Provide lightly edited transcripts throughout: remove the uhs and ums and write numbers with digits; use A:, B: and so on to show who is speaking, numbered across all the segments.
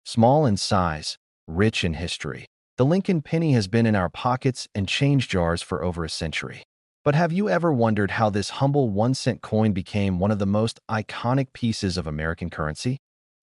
A: Small in size, rich in history, the Lincoln penny has been in our pockets and change jars for over a century. But have you ever wondered how this humble 1-cent coin became one of the most iconic pieces of American currency?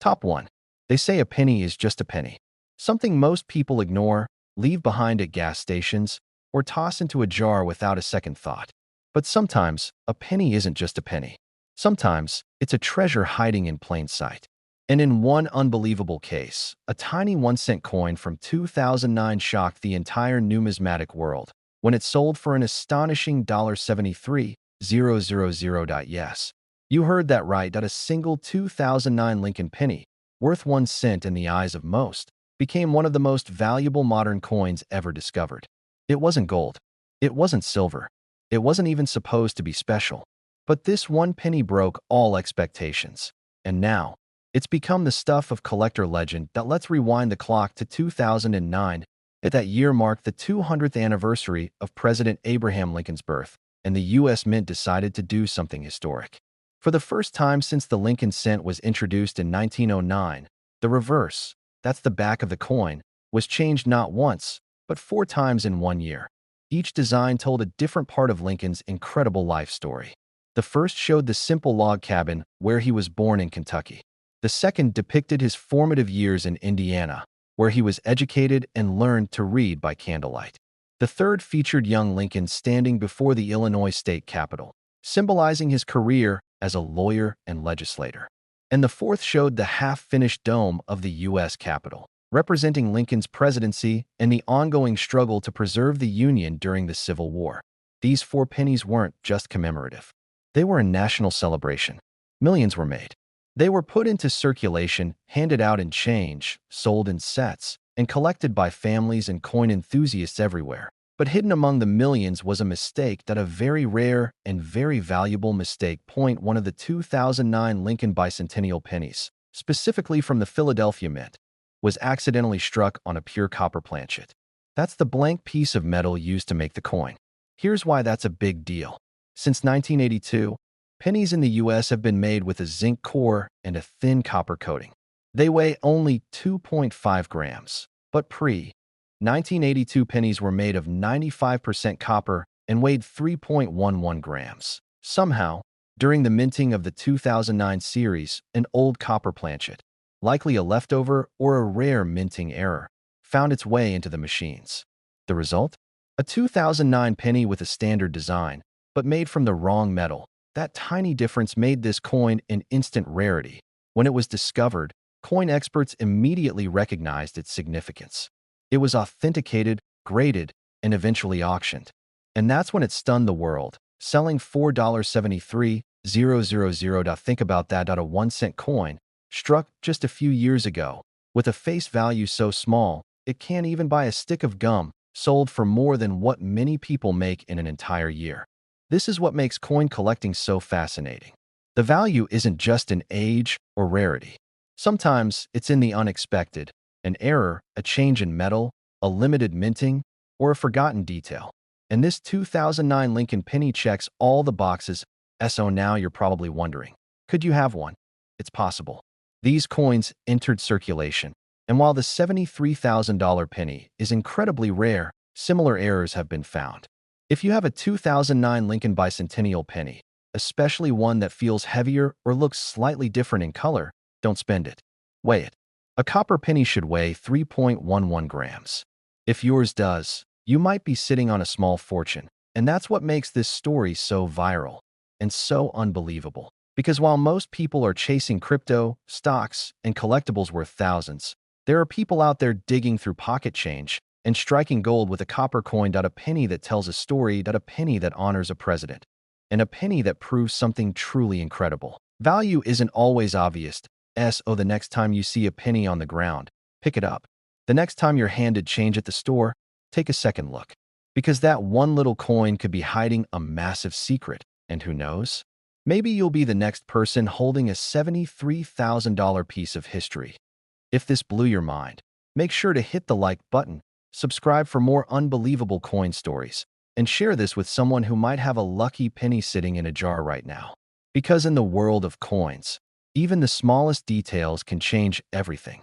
A: Top 1. They say a penny is just a penny. Something most people ignore, leave behind at gas stations, or toss into a jar without a second thought. But sometimes, a penny isn't just a penny. Sometimes, it's a treasure hiding in plain sight. And in one unbelievable case, a tiny 1-cent coin from 2009 shocked the entire numismatic world when it sold for an astonishing $73,000. Yes, you heard that right, that a single 2009 Lincoln penny, worth 1 cent in the eyes of most, became one of the most valuable modern coins ever discovered. It wasn't gold. It wasn't silver. It wasn't even supposed to be special. But this one penny broke all expectations. And now, it's become the stuff of collector legend. Let's rewind the clock to 2009. That year marked the 200th anniversary of President Abraham Lincoln's birth, and the U.S. Mint decided to do something historic. For the first time since the Lincoln cent was introduced in 1909, the reverse, that's the back of the coin, was changed not once, but 4 times in 1 year. Each design told a different part of Lincoln's incredible life story. The first showed the simple log cabin where he was born in Kentucky. The second depicted his formative years in Indiana, where he was educated and learned to read by candlelight. The third featured young Lincoln standing before the Illinois state capitol, symbolizing his career as a lawyer and legislator. And the fourth showed the half-finished dome of the U.S. Capitol, representing Lincoln's presidency and the ongoing struggle to preserve the Union during the Civil War. These 4 pennies weren't just commemorative. They were a national celebration. Millions were made. They were put into circulation, handed out in change, sold in sets, and collected by families and coin enthusiasts everywhere. But hidden among the millions was a mistake, that a very rare and very valuable mistake. Point 1 of the 2009 Lincoln bicentennial pennies, specifically from the Philadelphia Mint, was accidentally struck on a pure copper planchet. That's the blank piece of metal used to make the coin. Here's why that's a big deal. Since 1982, pennies in the U.S. have been made with a zinc core and a thin copper coating. They weigh only 2.5 grams, but pre-1982 pennies were made of 95% copper and weighed 3.11 grams. Somehow, during the minting of the 2009 series, an old copper planchet, likely a leftover or a rare minting error, found its way into the machines. The result? A 2009 penny with a standard design, but made from the wrong metal. That tiny difference made this coin an instant rarity. When it was discovered, coin experts immediately recognized its significance. It was authenticated, graded, and eventually auctioned. And that's when it stunned the world, selling $4.73,000. Think about that. A 1-cent coin, struck just a few years ago, with a face value so small, it can't even buy a stick of gum, sold for more than what many people make in an entire year. This is what makes coin collecting so fascinating. The value isn't just in age or rarity. Sometimes it's in the unexpected, an error, a change in metal, a limited minting, or a forgotten detail. And this 2009 Lincoln penny checks all the boxes. So now you're probably wondering, could you have one? It's possible. These coins entered circulation, and while the $73,000 penny is incredibly rare, similar errors have been found. If you have a 2009 Lincoln bicentennial penny, especially one that feels heavier or looks slightly different in color, don't spend it. Weigh it. A copper penny should weigh 3.11 grams. If yours does, you might be sitting on a small fortune. And that's what makes this story so viral and so unbelievable. Because while most people are chasing crypto, stocks, and collectibles worth thousands, there are people out there digging through pocket change and striking gold with a copper coin. A penny that tells a story, a penny that honors a president, and a penny that proves something truly incredible. Value isn't always obvious. The next time you see a penny on the ground, pick it up. The next time you're handed change at the store, take a second look. Because that one little coin could be hiding a massive secret. And who knows? Maybe you'll be the next person holding a $73,000 piece of history. If this blew your mind, make sure to hit the like button, subscribe for more unbelievable coin stories, and share this with someone who might have a lucky penny sitting in a jar right now. Because in the world of coins, even the smallest details can change everything.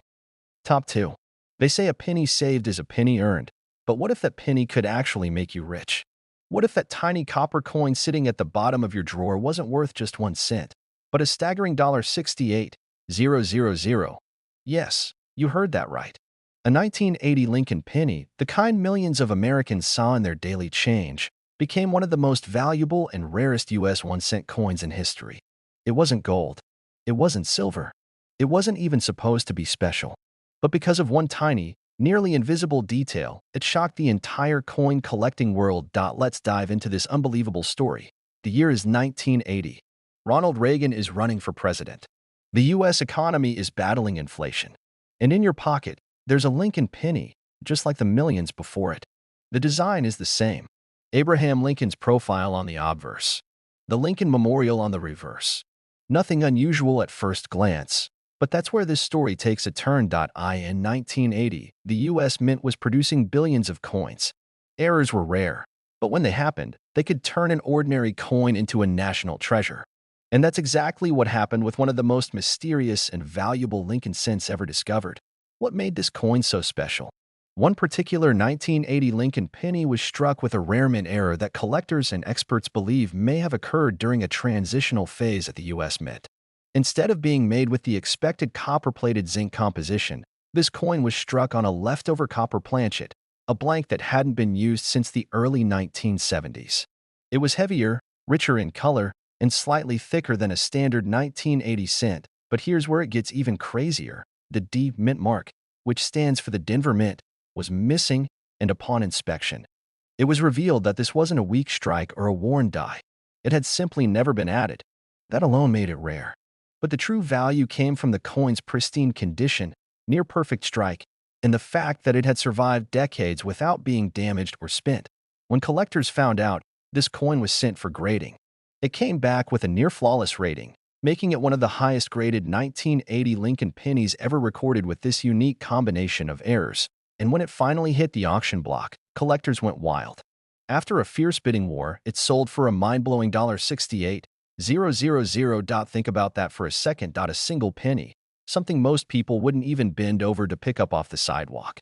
A: Top 2. They say a penny saved is a penny earned, but what if that penny could actually make you rich? What if that tiny copper coin sitting at the bottom of your drawer wasn't worth just 1 cent, but a staggering $68,000? Yes, you heard that right. A 1980 Lincoln penny, the kind millions of Americans saw in their daily change, became one of the most valuable and rarest U.S. 1-cent coins in history. It wasn't gold. It wasn't silver. It wasn't even supposed to be special. But because of one tiny, nearly invisible detail, it shocked the entire coin collecting world. Let's dive into this unbelievable story. The year is 1980. Ronald Reagan is running for president. The U.S. economy is battling inflation. And in your pocket, there's a Lincoln penny, just like the millions before it. The design is the same. Abraham Lincoln's profile on the obverse. The Lincoln Memorial on the reverse. Nothing unusual at first glance, but that's where this story takes a turn. In 1980, the U.S. Mint was producing billions of coins. Errors were rare, but when they happened, they could turn an ordinary coin into a national treasure. And that's exactly what happened with one of the most mysterious and valuable Lincoln cents ever discovered. What made this coin so special? One particular 1980 Lincoln penny was struck with a rare mint error that collectors and experts believe may have occurred during a transitional phase at the U.S. Mint. Instead of being made with the expected copper-plated zinc composition, this coin was struck on a leftover copper planchet, a blank that hadn't been used since the early 1970s. It was heavier, richer in color, and slightly thicker than a standard 1980 cent, but here's where it gets even crazier. The D Mint mark, which stands for the Denver Mint, was missing, and upon inspection, it was revealed that this wasn't a weak strike or a worn die. It had simply never been added. That alone made it rare. But the true value came from the coin's pristine condition, near-perfect strike, and the fact that it had survived decades without being damaged or spent. When collectors found out, this coin was sent for grading. It came back with a near-flawless rating, making it one of the highest-graded 1980 Lincoln pennies ever recorded with this unique combination of errors. And when it finally hit the auction block, collectors went wild. After a fierce bidding war, it sold for a mind-blowing $68,000. Think about that for a second. A single penny, something most people wouldn't even bend over to pick up off the sidewalk,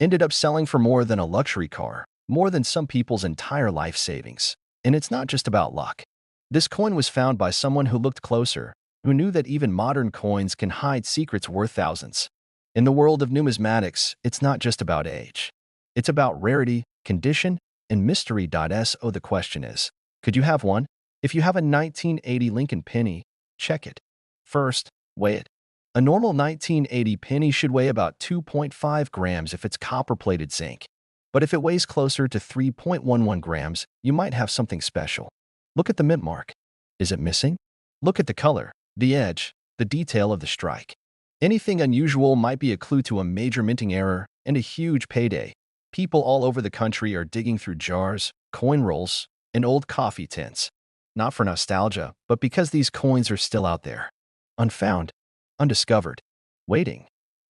A: ended up selling for more than a luxury car, more than some people's entire life savings. And it's not just about luck. This coin was found by someone who looked closer, who knew that even modern coins can hide secrets worth thousands. In the world of numismatics, it's not just about age. It's about rarity, condition, and mystery. So the question is, could you have one? If you have a 1980 Lincoln penny, check it. First, weigh it. A normal 1980 penny should weigh about 2.5 grams if it's copper-plated zinc. But if it weighs closer to 3.11 grams, you might have something special. Look at the mint mark. Is it missing? Look at the color, the edge, the detail of the strike. Anything unusual might be a clue to a major minting error and a huge payday. People all over the country are digging through jars, coin rolls, and old coffee tins. Not for nostalgia, but because these coins are still out there. Unfound, undiscovered, waiting.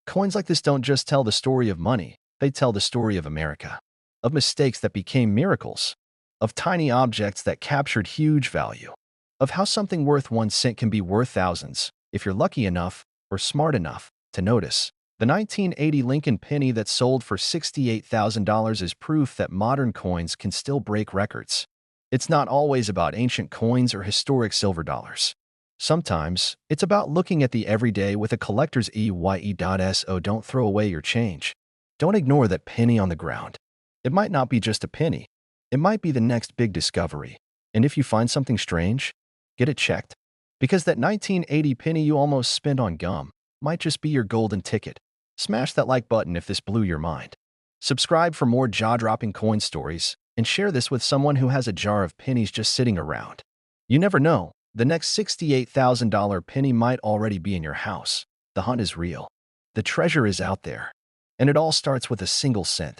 A: Coins like this don't just tell the story of money, they tell the story of America. Of mistakes that became miracles. Of tiny objects that captured huge value. Of how something worth 1 cent can be worth thousands, if you're lucky enough or smart enough to notice. The 1980 Lincoln penny that sold for $68,000 is proof that modern coins can still break records. It's not always about ancient coins or historic silver dollars. Sometimes, it's about looking at the everyday with a collector's eye. So don't throw away your change. Don't ignore that penny on the ground. It might not be just a penny. It might be the next big discovery. And if you find something strange, get it checked. Because that 1980 penny you almost spent on gum might just be your golden ticket. Smash that like button if this blew your mind. Subscribe for more jaw-dropping coin stories, and share this with someone who has a jar of pennies just sitting around. You never know, the next $68,000 penny might already be in your house. The hunt is real. The treasure is out there. And it all starts with a single cent.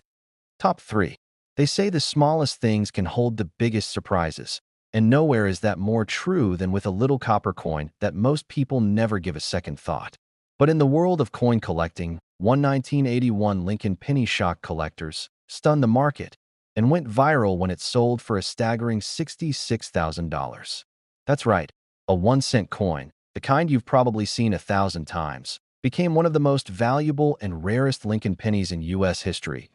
A: Top 3. They say the smallest things can hold the biggest surprises. And nowhere is that more true than with a little copper coin that most people never give a second thought. But in the world of coin collecting, one 1981 Lincoln penny shocked collectors, stunned the market, and went viral when it sold for a staggering $66,000. That's right, a 1-cent coin, the kind you've probably seen 1,000 times, became one of the most valuable and rarest Lincoln pennies in U.S. history.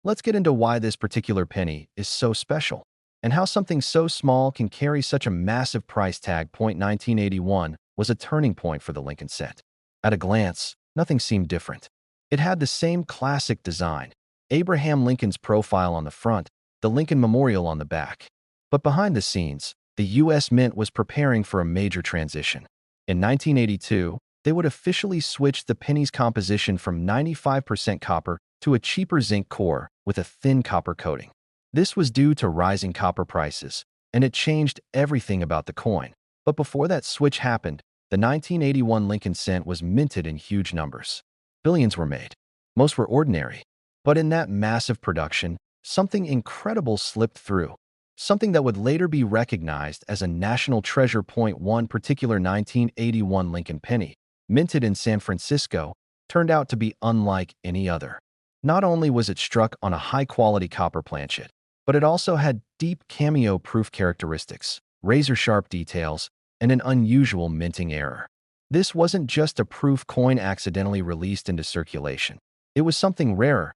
A: Let's get into why this particular penny is so special and how something so small can carry such a massive price tag. 1981 was a turning point for the Lincoln cent. At a glance, nothing seemed different. It had the same classic design, Abraham Lincoln's profile on the front, the Lincoln Memorial on the back. But behind the scenes, the U.S. Mint was preparing for a major transition. In 1982, they would officially switch the penny's composition from 95% copper to a cheaper zinc core with a thin copper coating. This was due to rising copper prices, and it changed everything about the coin. But before that switch happened, the 1981 Lincoln cent was minted in huge numbers. Billions were made. Most were ordinary. But in that massive production, something incredible slipped through. Something that would later be recognized as a national treasure. One particular 1981 Lincoln penny, minted in San Francisco, turned out to be unlike any other. Not only was it struck on a high-quality copper planchet, but it also had deep cameo-proof characteristics, razor-sharp details, and an unusual minting error. This wasn't just a proof coin accidentally released into circulation. It was something rarer.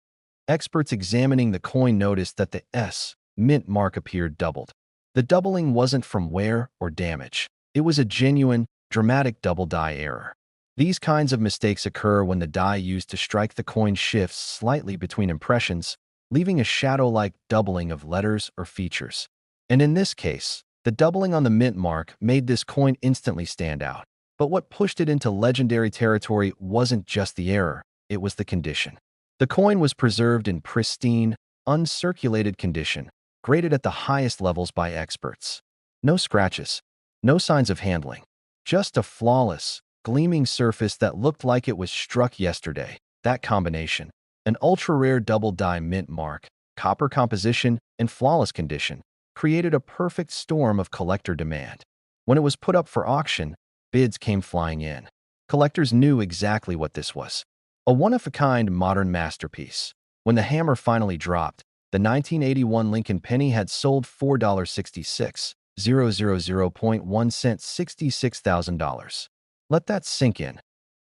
A: Experts examining the coin noticed that the S mint mark appeared doubled. The doubling wasn't from wear or damage. It was a genuine, dramatic double die error. These kinds of mistakes occur when the die used to strike the coin shifts slightly between impressions, leaving a shadow-like doubling of letters or features. And in this case, the doubling on the mint mark made this coin instantly stand out. But what pushed it into legendary territory wasn't just the error, it was the condition. The coin was preserved in pristine, uncirculated condition, graded at the highest levels by experts. No scratches, no signs of handling, just a flawless, gleaming surface that looked like it was struck yesterday. That combination, an ultra-rare double-die mint mark, copper composition, and flawless condition, created a perfect storm of collector demand. When it was put up for auction, bids came flying in. Collectors knew exactly what this was. A one-of-a-kind modern masterpiece. When the hammer finally dropped, the 1981 Lincoln penny had sold $4.66, $66,000. Let that sink in.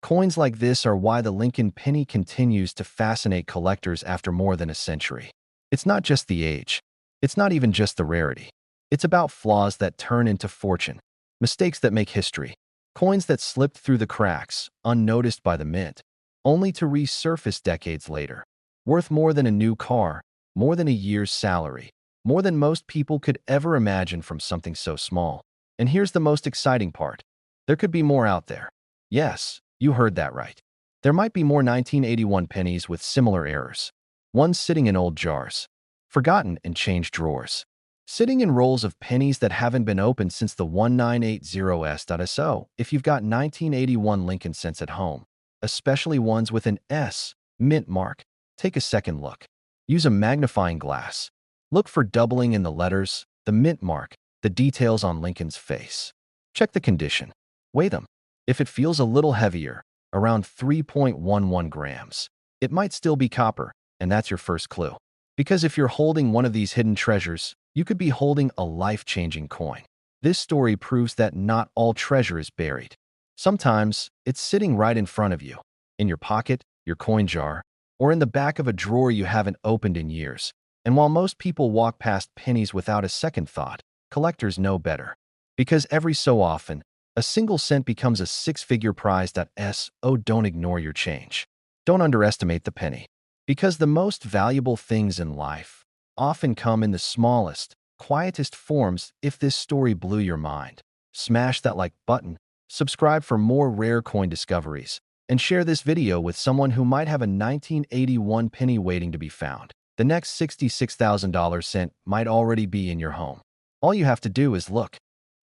A: Coins like this are why the Lincoln penny continues to fascinate collectors after more than a century. It's not just the age. It's not even just the rarity. It's about flaws that turn into fortune, mistakes that make history, coins that slipped through the cracks, unnoticed by the mint, only to resurface decades later. Worth more than a new car, more than a year's salary, more than most people could ever imagine from something so small. And here's the most exciting part. There could be more out there. Yes, you heard that right. There might be more 1981 pennies with similar errors. Ones sitting in old jars, forgotten in changed drawers, sitting in rolls of pennies that haven't been opened since the 1980s. If you've got 1981 Lincoln cents at home, especially ones with an S mint mark, take a second look. Use a magnifying glass. Look for doubling in the letters, the mint mark, the details on Lincoln's face. Check the condition. Weigh them. If it feels a little heavier, around 3.11 grams, it might still be copper, and that's your first clue. Because if you're holding one of these hidden treasures, you could be holding a life-changing coin. This story proves that not all treasure is buried. Sometimes, it's sitting right in front of you, in your pocket, your coin jar, or in the back of a drawer you haven't opened in years. And while most people walk past pennies without a second thought, collectors know better. Because every so often, a single cent becomes a six-figure prize. Don't ignore your change. Don't underestimate the penny. Because the most valuable things in life often come in the smallest, quietest forms. If this story blew your mind, smash that like button, subscribe for more rare coin discoveries, and share this video with someone who might have a 1981 penny waiting to be found. The next $66,000 cent might already be in your home. All you have to do is look.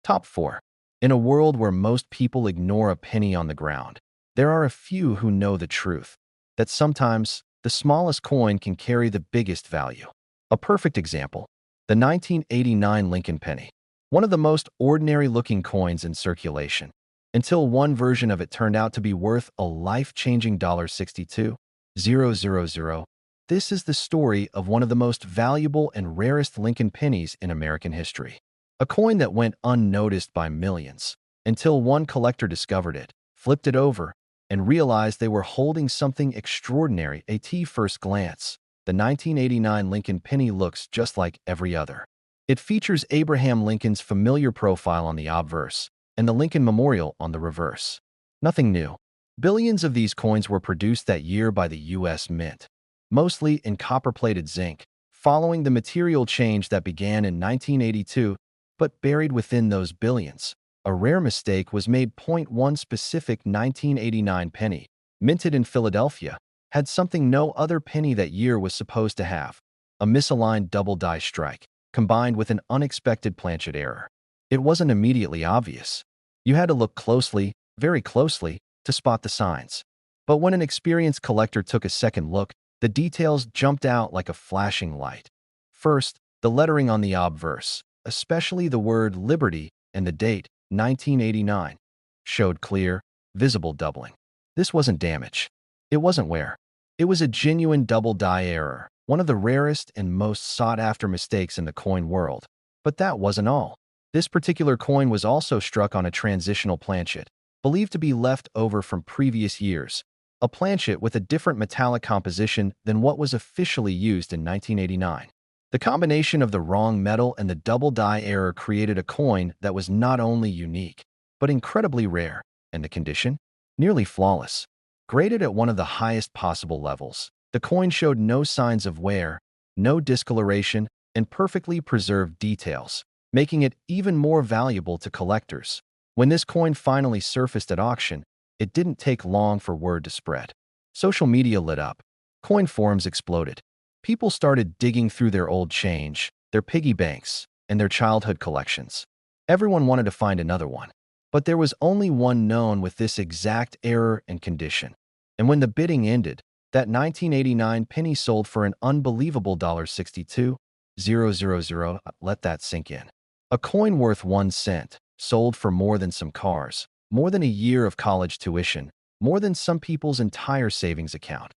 A: Top 4. In a world where most people ignore a penny on the ground, there are a few who know the truth, that sometimes the smallest coin can carry the biggest value. A perfect example, the 1989 Lincoln penny, one of the most ordinary-looking coins in circulation, until one version of it turned out to be worth a life-changing $62,000. This is the story of one of the most valuable and rarest Lincoln pennies in American history. A coin that went unnoticed by millions, until one collector discovered it, flipped it over, and realized they were holding something extraordinary at first glance. The 1989 Lincoln penny looks just like every other. It features Abraham Lincoln's familiar profile on the obverse and the Lincoln Memorial on the reverse. Nothing new. Billions of these coins were produced that year by the U.S. Mint, mostly in copper-plated zinc, following the material change that began in 1982, but buried within those billions. A rare mistake was made. One specific 1989 penny, minted in Philadelphia, had something no other penny that year was supposed to have: a misaligned double die strike, combined with an unexpected planchet error. It wasn't immediately obvious. You had to look closely, very closely, to spot the signs. But when an experienced collector took a second look, the details jumped out like a flashing light. First, the lettering on the obverse, especially the word Liberty and the date, 1989, showed clear, visible doubling. This wasn't damage. It wasn't wear. It was a genuine double die error, one of the rarest and most sought-after mistakes in the coin world. But that wasn't all. This particular coin was also struck on a transitional planchet, believed to be left over from previous years, a planchet with a different metallic composition than what was officially used in 1989. The combination of the wrong metal and the double die error created a coin that was not only unique, but incredibly rare, and the condition? Nearly flawless. Graded at one of the highest possible levels, the coin showed no signs of wear, no discoloration, and perfectly preserved details, making it even more valuable to collectors. When this coin finally surfaced at auction, it didn't take long for word to spread. Social media lit up. Coin forums exploded. People started digging through their old change, their piggy banks, and their childhood collections. Everyone wanted to find another one. But there was only one known with this exact error and condition. And when the bidding ended, that 1989 penny sold for an unbelievable $62,000. Let that sink in. A coin worth 1 cent, sold for more than some cars, more than a year of college tuition, more than some people's entire savings account.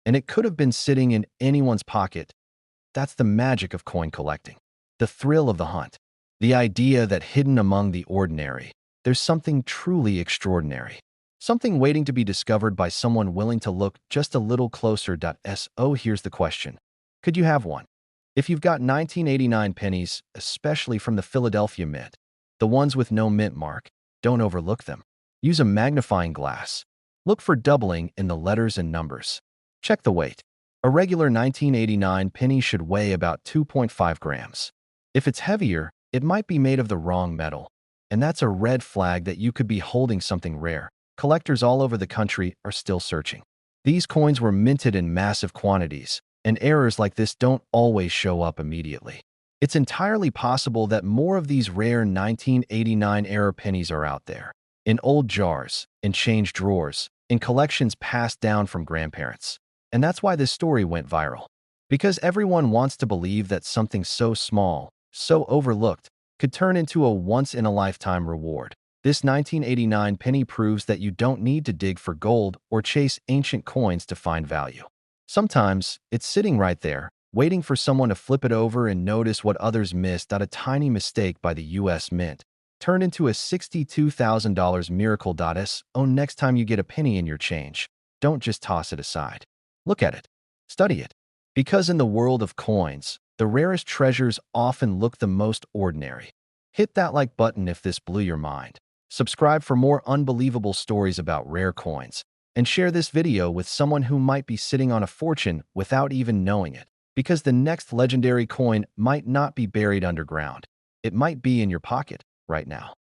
A: And it could have been sitting in anyone's pocket. That's the magic of coin collecting. The thrill of the hunt. The idea that hidden among the ordinary, there's something truly extraordinary. Something waiting to be discovered by someone willing to look just a little closer. So here's the question. Could you have one? If you've got 1989 pennies, especially from the Philadelphia Mint, the ones with no mint mark, don't overlook them. Use a magnifying glass. Look for doubling in the letters and numbers. Check the weight. A regular 1989 penny should weigh about 2.5 grams. If it's heavier, it might be made of the wrong metal. And that's a red flag that you could be holding something rare. Collectors all over the country are still searching. These coins were minted in massive quantities, and errors like this don't always show up immediately. It's entirely possible that more of these rare 1989 era pennies are out there, in old jars, in change drawers, in collections passed down from grandparents. And that's why this story went viral. Because everyone wants to believe that something so small, so overlooked, could turn into a once-in-a-lifetime reward. This 1989 penny proves that you don't need to dig for gold or chase ancient coins to find value. Sometimes, it's sitting right there, waiting for someone to flip it over and notice what others missed. A tiny mistake by the U.S. Mint turned into a $62,000 miracle. So next time you get a penny in your change, don't just toss it aside. Look at it. Study it. Because in the world of coins, the rarest treasures often look the most ordinary. Hit that like button if this blew your mind. Subscribe for more unbelievable stories about rare coins, and share this video with someone who might be sitting on a fortune without even knowing it. Because the next legendary coin might not be buried underground. It might be in your pocket right now.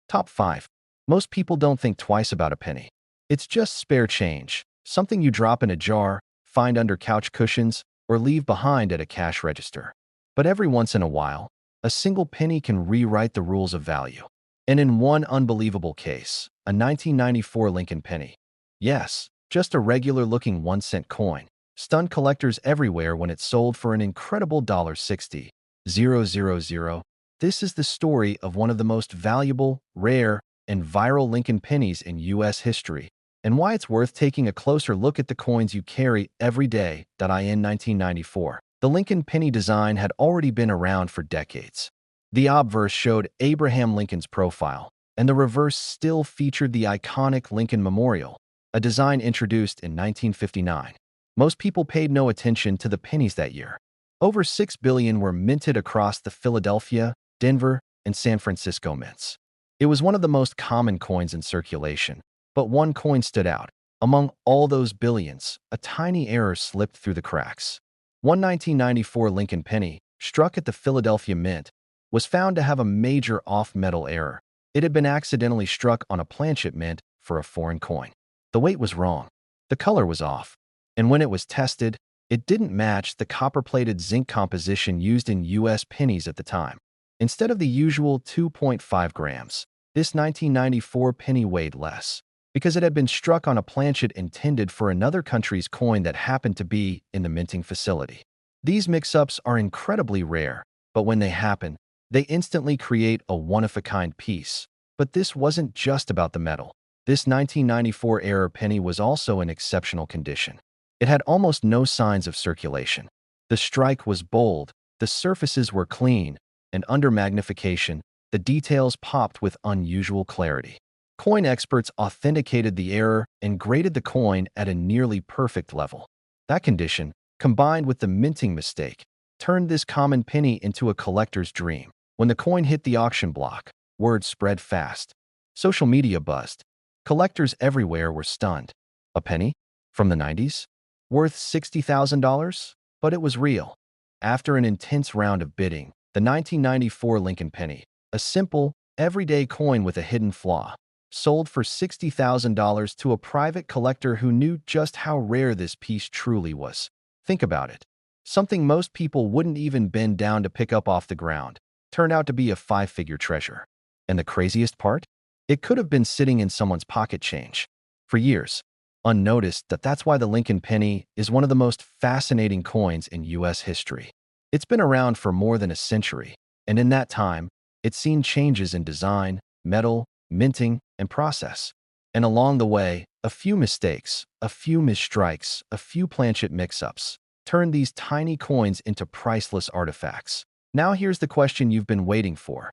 A: Top 5. Most people don't think twice about a penny. It's just spare change, something you drop in a jar, find under couch cushions, or leave behind at a cash register. But every once in a while, a single penny can rewrite the rules of value. And in one unbelievable case, a 1994 Lincoln penny. Yes, just a regular-looking 1-cent coin, stunned collectors everywhere when it sold for an incredible $60,000. This is the story of one of the most valuable, rare, and viral Lincoln pennies in U.S. history, and why it's worth taking a closer look at the coins you carry every day. In 1994, the Lincoln penny design had already been around for decades. The obverse showed Abraham Lincoln's profile, and the reverse still featured the iconic Lincoln Memorial. a design introduced in 1959. Most people paid no attention to the pennies that year. Over 6 billion were minted across the Philadelphia, Denver, and San Francisco mints. It was one of the most common coins in circulation, but one coin stood out. Among all those billions, a tiny error slipped through the cracks. One 1994 Lincoln penny, struck at the Philadelphia Mint, was found to have a major off-metal error. It had been accidentally struck on a planchet mint for a foreign coin. The weight was wrong. The color was off. And when it was tested, it didn't match the copper-plated zinc composition used in U.S. pennies at the time. Instead of the usual 2.5 grams, this 1994 penny weighed less, because it had been struck on a planchet intended for another country's coin that happened to be in the minting facility. These mix-ups are incredibly rare, but when they happen, they instantly create a one-of-a-kind piece. But this wasn't just about the metal. This 1994 error penny was also in exceptional condition. It had almost no signs of circulation. The strike was bold, the surfaces were clean, and under magnification, the details popped with unusual clarity. Coin experts authenticated the error and graded the coin at a nearly perfect level. That condition, combined with the minting mistake, turned this common penny into a collector's dream. When the coin hit the auction block, word spread fast. Social media buzzed. Collectors everywhere were stunned. A penny? From the 90s? Worth $60,000? But it was real. After an intense round of bidding, the 1994 Lincoln penny, a simple, everyday coin with a hidden flaw, sold for $60,000 to a private collector who knew just how rare this piece truly was. Think about it. Something most people wouldn't even bend down to pick up off the ground turned out to be a five-figure treasure. And the craziest part? It could have been sitting in someone's pocket change for years, unnoticed. That's why the Lincoln penny is one of the most fascinating coins in U.S. history. It's been around for more than a century, and in that time, it's seen changes in design, metal, minting, and process. And along the way, a few mistakes, a few misstrikes, a few planchet mix-ups turned these tiny coins into priceless artifacts. Now here's the question you've been waiting for.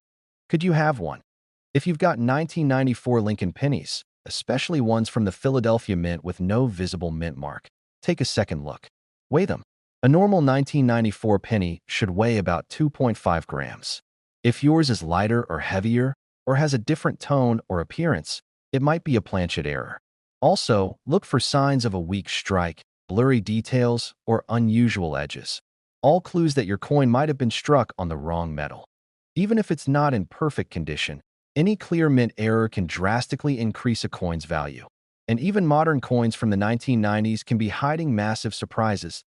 A: Could you have one? If you've got 1994 Lincoln pennies, especially ones from the Philadelphia Mint with no visible mint mark, take a second look. Weigh them. A normal 1994 penny should weigh about 2.5 grams. If yours is lighter or heavier, or has a different tone or appearance, it might be a planchet error. Also, look for signs of a weak strike, blurry details, or unusual edges. All clues that your coin might have been struck on the wrong metal. Even if it's not in perfect condition, any clear mint error can drastically increase a coin's value. And even modern coins from the 1990s can be hiding massive surprises.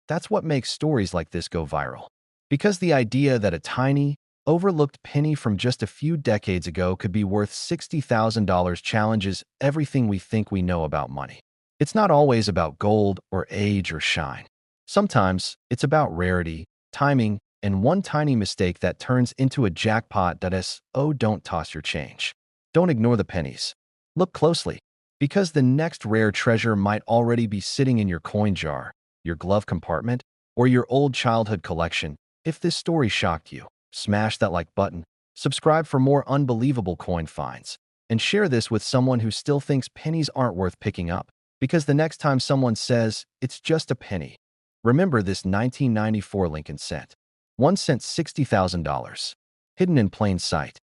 A: That's what makes stories like this go viral. Because the idea that a tiny, overlooked penny from just a few decades ago could be worth $60,000 challenges everything we think we know about money. It's not always about gold or age or shine. Sometimes it's about rarity, timing, and one tiny mistake that turns into a jackpot. Don't toss your change. Don't ignore the pennies. Look closely, because the next rare treasure might already be sitting in your coin jar, your glove compartment, or your old childhood collection. If this story shocked you, smash that like button, subscribe for more unbelievable coin finds, and share this with someone who still thinks pennies aren't worth picking up. Because the next time someone says, it's just a penny, remember this 1994 Lincoln cent. 1 cent $60,000. Hidden in plain sight.